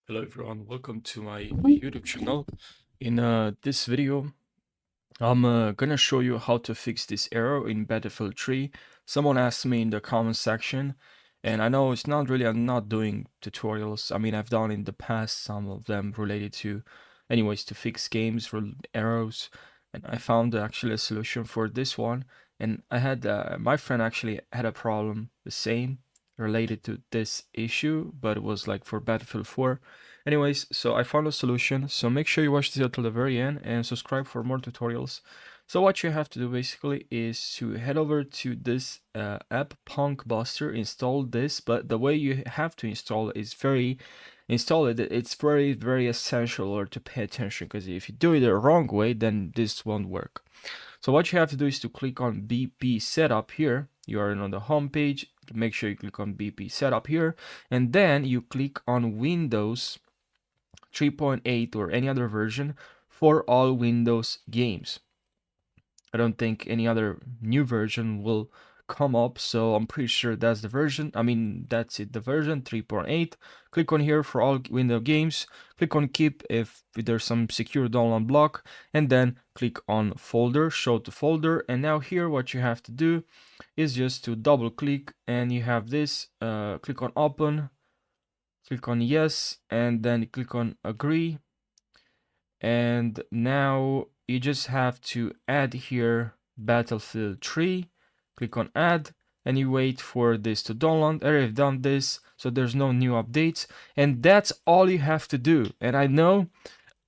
Hello everyone, welcome to my YouTube channel. In this video, I'm gonna show you how to fix this error in Battlefield 3. Someone asked me in the comment section, and I know it's not really, I'm not doing tutorials. I mean, I've done in the past some of them related to, anyways, to fix games errors, and I found actually a solution for this one. And I had, my friend actually had a problem, the same, related to this issue, but it was like for Battlefield 4. Anyways, so I found a solution, so make sure you watch this until the very end and subscribe for more tutorials. So what you have to do basically is to head over to this app Punkbuster, install this, but the way you have to install it is it's very essential or to pay attention, because if you do it the wrong way, then this won't work. So what you have to do is to click on BP setup here. You are on the home page. Make sure you click on BP setup here, and then you click on Windows 3.8 or any other version for all Windows games. I don't think any other new version will come up, so I'm pretty sure that's the version. I mean, that's it, the version 3.8. Click on here for all Windows games. Click on keep if there's some secure download block, and then click on folder, show to folder. And now here what you have to do is just to double click, and you have this, click on open, click on yes, and then click on agree. And now you just have to add here Battlefield 3, click on add, and you wait for this to download. I already done this, so there's no new updates, and that's all you have to do. And I know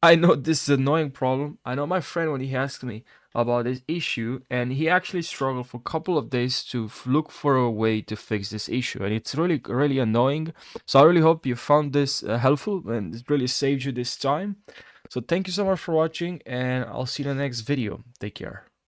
this is an annoying problem. I know my friend, when he asked me about this issue, and he actually struggled for a couple of days to look for a way to fix this issue, and it's really annoying. So I really hope you found this helpful, and it really saved you this time. So thank you so much for watching, and I'll see you in the next video. Take care.